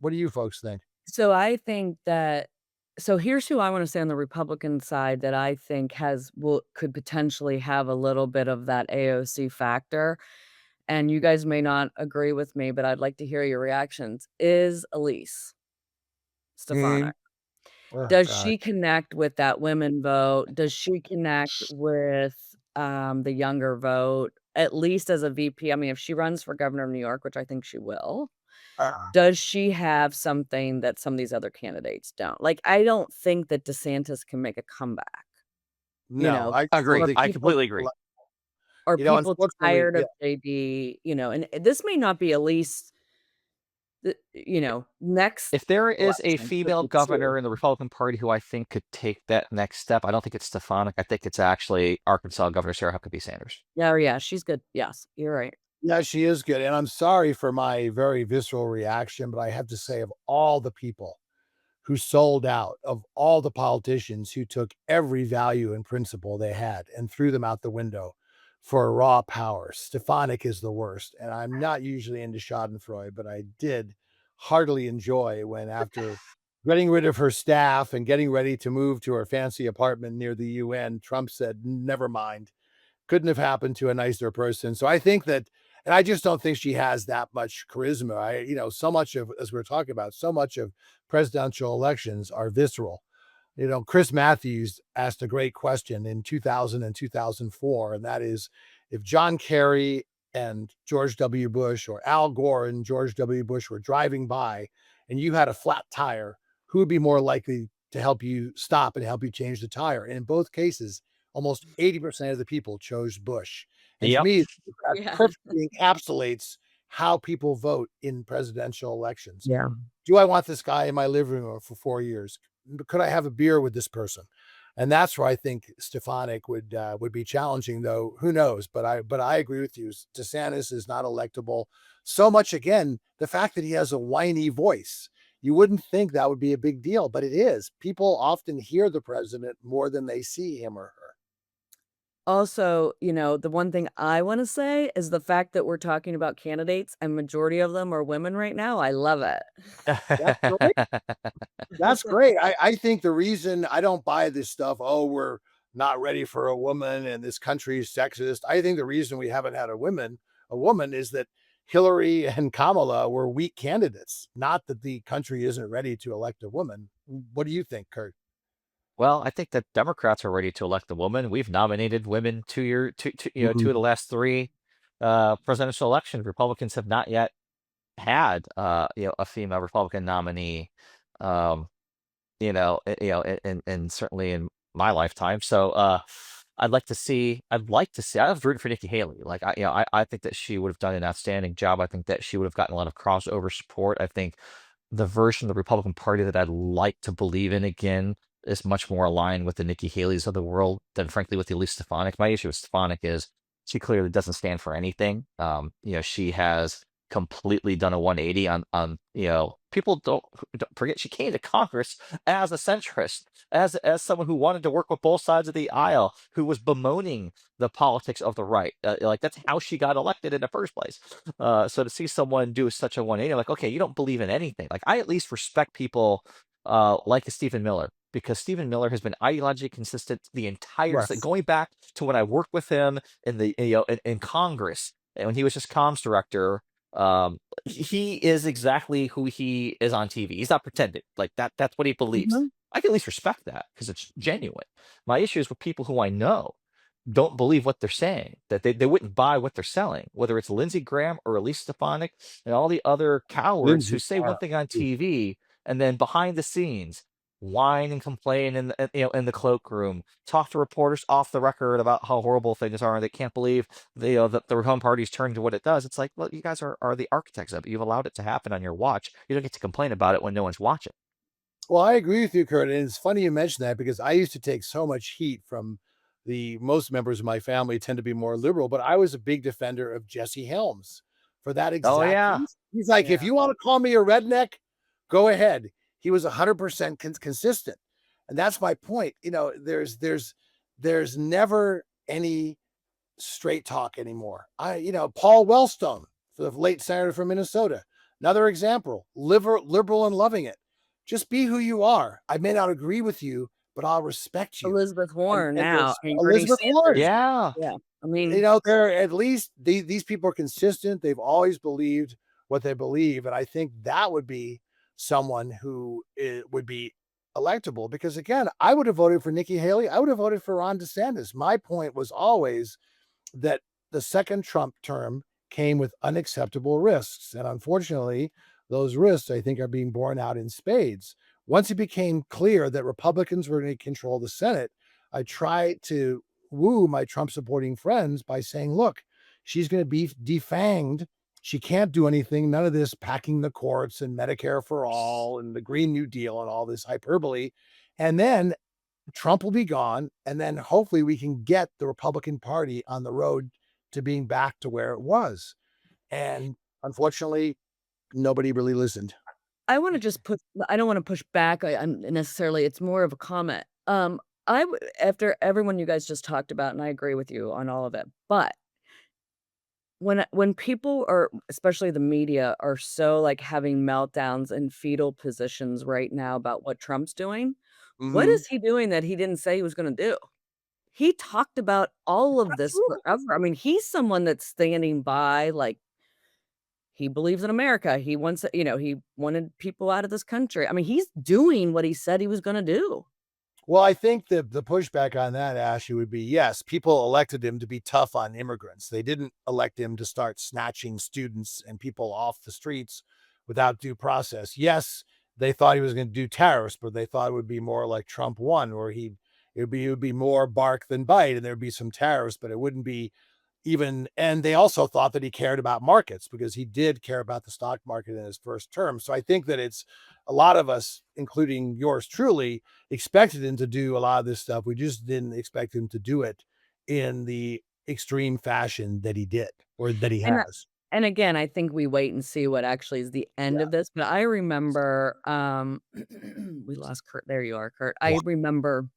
What do you folks think? So I think that so here's who I wanna say on the Republican side that I think could potentially have a little bit of that AOC factor, and you guys may not agree with me, but I'd like to hear your reactions, is Elise Mhm. Stefanik. Oh, Does God. she connect with that women vote? Does she connect with, the younger vote, at least as a VP? I mean, if she runs for governor of New York, which I think she will, Uh, does she have something that some of these other candidates don't? Like, I don't think that DeSantis can make a comeback, you no, know? I just don't Agree. Or think I she people completely agree. or people unfortunately, tired yeah. of JD, and this may not be Elise, next If there is a election, could female be 2. governor in the Republican Party who I think could take that next step, I don't think it's Stefanik. I think it's actually Arkansas Governor Sarah Huckabee Sanders. Yeah, yeah, she's good. Yes, you're right. Yeah, she is good, and I'm sorry for my very visceral reaction, but I have to say of all the people who sold out, of all the politicians who took every value and principle they had and threw them out the window for raw power, Stefanik is the worst, and I'm not usually into schadenfreude, but I did heartily enjoy when after getting rid of her staff and getting ready to move to her fancy apartment near the UN, Trump said, "Never mind." Couldn't have happened to a nicer person. So I think that and I just don't think she has that much charisma. So much of as we're talking about, so much of presidential elections are visceral. Chris Matthews asked a great question in 2000 and 2004, and that is if John Kerry and George W. Bush or Al Gore and George W. Bush were driving by and you had a flat tire, who would be more likely to help you stop and help you change the tire? And in both cases, almost 80% of the people chose Bush. And to Yep. me, that Yeah. perfectly encapsulates how people vote in presidential elections. Yeah. Do I want this guy in my living room for 4 years? Could I have a beer with this person? And that's where I think Stefanik would be challenging, though. Who knows? But I agree with you. DeSantis is not electable. So much again, the fact that he has a whiny voice. You wouldn't think that would be a big deal, but it is. People often hear the president more than they see him or her. Also, the one thing I wanna say is the fact that we're talking about candidates and majority of them are women right now, I love it. That's great. That's great. I think the reason I don't buy this stuff, "Oh, we're not ready for a woman and this country is sexist." I think the reason we haven't had a woman is that Hillary and Kamala were weak candidates, not that the country isn't ready to elect a woman. What do you think, Kurt? Well, I think that Democrats are ready to elect a woman. We've nominated women 2 of the Mhm. last three presidential elections. Republicans have not yet had a female Republican nominee. Um, and certainly in my lifetime. So I'd like to see. I was rooting for Nikki Haley. Like I think that she would have done an outstanding job. I think that she would have gotten a lot of crossover support. I think the version of the Republican Party that I'd like to believe in again is much more aligned with the Nikki Haley's of the world than frankly with the Elise Stefanik. My issue with Stefanik is she clearly doesn't stand for anything. She has completely done a 180 on people don't forget she came to Congress as a centrist, as someone who wanted to work with both sides of the aisle, who was bemoaning the politics of the right. Like that's how she got elected in the first place. So to see someone do such a 180, like, okay, you don't believe in anything. Like I at least respect people like a Stephen Miller. Because Stephen Miller has been ideologically consistent the entire Right. going back to when I worked with him in the in Congress and when he was just comms director. He is exactly who he is on TV. He's not pretending. Like that's what he believes. Mhm. I can at least respect that because it's genuine. My issue is with people who I know don't believe what they're saying, that they wouldn't buy what they're selling, whether it's Lindsey Graham or Elise Stefanik and all the other cowards who Lindsey say one Graham. thing on TV and then behind the scenes whine and complain in the cloakroom, talk to reporters off the record about how horrible things are, and they can't believe that the Republican Party's turned to what it does. It's like, well, you guys are the architects of it. You've allowed it to happen on your watch. You don't get to complain about it when no one's watching. Well, I agree with you, Kurt, and it's funny you mention that because I used to take so much heat from the most members of my family tend to be more liberal, but I was a big defender of Jesse Helms for that Oh exact yeah, reason. He's like, "If Yeah. you wanna call me a redneck, go ahead." He was 100% consistent, and that's my point. There's never any straight talk anymore. Paul Wellstone, the late senator from Minnesota, Another example, liberal and loving it. Just be who you are. I may not agree with you, but I'll respect you. Elizabeth Warren And now, there's I mean, Bernie Elizabeth Warren. Sanders. Yeah. Yeah, I You mean, know, they're at least these people are consistent. They've always believed what they believe, and I think that would be someone who would be electable because again, I would have voted for Nikki Haley. I would have voted for Ron DeSantis. My point was always that the second Trump term came with unacceptable risks. And unfortunately, those risks, I think, are being borne out in spades. Once it became clear that Republicans were going to control the Senate, I tried to woo my Trump supporting friends by saying, look, she's going to be defanged. She can't do anything. None of this packing the courts and Medicare for all and the Green New Deal and all this hyperbole. And then Trump will be gone, and then hopefully we can get the Republican Party on the road to being back to where it was. And unfortunately, nobody really listened. I wanna just put I don't wanna push back, necessarily, it's more of a comment. After everyone you guys just talked about, and I agree with you on all of it, but when people are especially the media, are so, like, having meltdowns in fetal positions right now about what Trump's doing, what Mhm. is he doing that he didn't say he was gonna do? He talked about all of this Absolutely. forever. I mean, he's someone that's standing by, like, he believes in America. He wants he wanted people out of this country. I mean, he's doing what he said he was gonna do. Well, I think the pushback on that, Ashley, would be yes, people elected him to be tough on immigrants. They didn't elect him to start snatching students and people off the streets without due process. Yes, they thought he was going to do tariffs, but they thought it would be more like Trump one, where it would be more bark than bite, and there'd be some tariffs, but it wouldn't be even. And they also thought that he cared about markets because he did care about the stock market in his first term. So I think that it's a lot of us, including yours truly, expected him to do a lot of this stuff. We just didn't expect him to do it in the extreme fashion that he did or that he And has. and again, I think we wait and see what actually is the end Yeah. of this, but I remember, we lost Kurt. There you are, Kurt. I Yeah. remember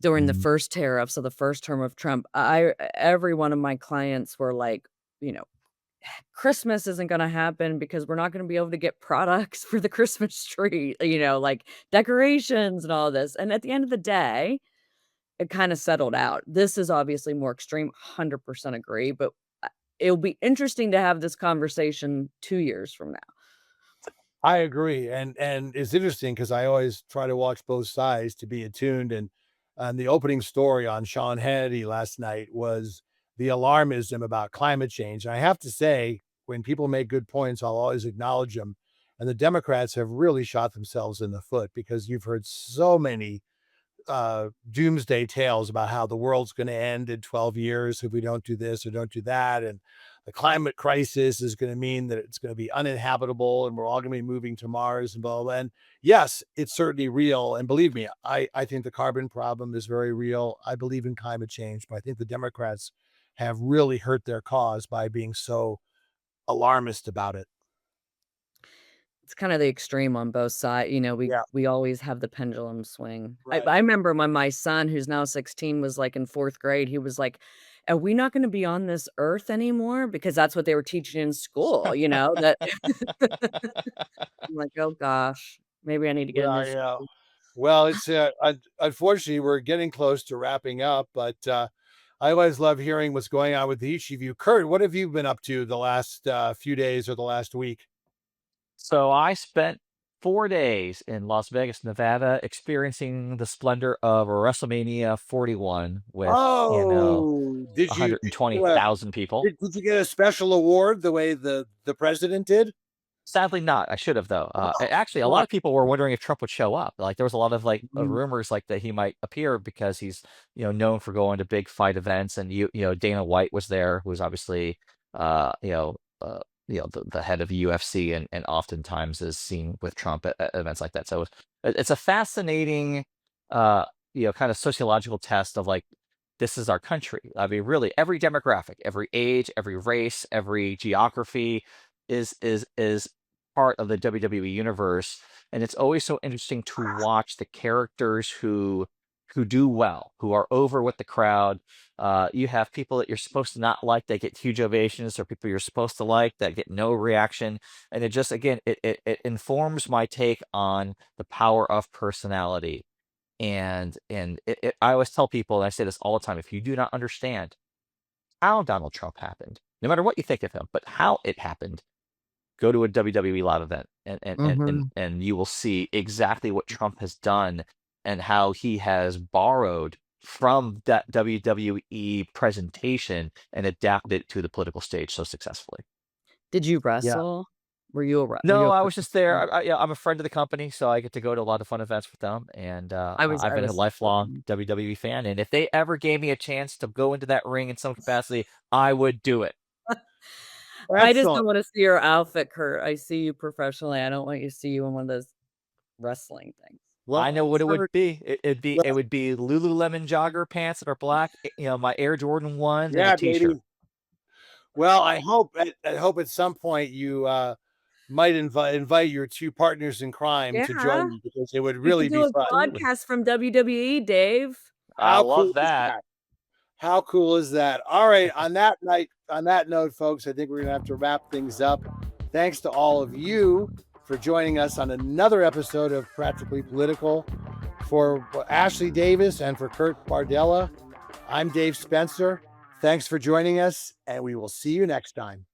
during the Mhm. first tariff, so the first term of Trump, every one of my clients were like, you know, Christmas isn't gonna happen because we're not gonna be able to get products for the Christmas tree, like decorations and all this, and at the end of the day, it kinda settled out. This is obviously more extreme, 100% agree, but, it'll be interesting to have this conversation 2 years from now. I agree, and it's interesting because I always try to watch both sides to be attuned, and the opening story on Sean Hannity last night was the alarmism about climate change. And I have to say, when people make good points, I'll always acknowledge them. And the Democrats have really shot themselves in the foot because you've heard so many doomsday tales about how the world's going to end in 12 years if we don't do this or don't do that. And the climate crisis is going to mean that it's going to be uninhabitable and we're all going to be moving to Mars and blah, blah, blah. And yes, it's certainly real. And believe me, I think the carbon problem is very real. I believe in climate change, but I think the Democrats have really hurt their cause by being so alarmist about it. It's kinda the extreme on both sides. We Yeah. we always have the pendulum swing. I Right. I remember when my son, who's now 16, was, like, in 4th grade, he was like, "Are we not gonna be on this earth anymore?" Because that's what they were teaching in school, that I'm like, "Oh gosh, maybe I need to get a new Well, sh." yeah. Well, it's unfortunately we're getting close to wrapping up, but I always love hearing what's going on with each of you. Kurt, what have you been up to the last few days or the last week? So I spent 4 days in Las Vegas, Nevada, experiencing the splendor of WrestleMania 41 with, Oh, did you get 120,000 people. did you get a special award the way the president did? Sadly not. I should have though. Oh, Actually, a lot of shucks. people were wondering if Trump would show up. Like there was a lot of Mhm. rumors like that he might appear because he's known for going to big fight events, and Dana White was there, who's obviously uh you know uh the head of UFC, and oftentimes is seen with Trump at events like that. So it's a fascinating kind of sociological test of like this is our country. I mean, really, every demographic, every age, every race, every geography is part of the WWE universe, and it's always so interesting to watch the characters who who do well, who are over with the crowd. You have people that you're supposed to not like that get huge ovations, or people you're supposed to like that get no reaction. And it just, again, it informs my take on the power of personality. And I always tell people, and I say this all the time, if you do not understand how Donald Trump happened, no matter what you think of him, but how it happened, go to a WWE live event, Mhm. and you will see exactly what Trump has done and how he has borrowed from that WWE presentation and adapted it to the political stage so successfully. Did you Yeah. wrestle? Were you No, a I was just there. participant? Yeah, I'm a friend of the company, so I get to go to a lot of fun events with them, and I I've been a was lifelong joking. WWE fan. And if they ever gave me a chance to go into that ring in some capacity, I would do it. I just don't Excellent. wanna see your outfit, Kurt. I see you professionally. I don't want you to see you in one of those wrestling things. Well, I know what it would Kurt, be. It well, would be Lululemon jogger pants that are black, my Air Jordan 1s, and a yeah, T-shirt. baby. Well, I hope at some point you, might invite your 2 partners in crime to Yeah, join you because it would we could really do be a fun. Absolutely. podcast from WWE, Dave. I How love cool is that. that? How cool is that? All right, on that note, folks, I think we're gonna have to wrap things up. Thanks to all of you for joining us on another episode of Practically Political. For Ashley Davis and for Kurt Bardella, I'm Dave Spencer. Thanks for joining us, and we will see you next time.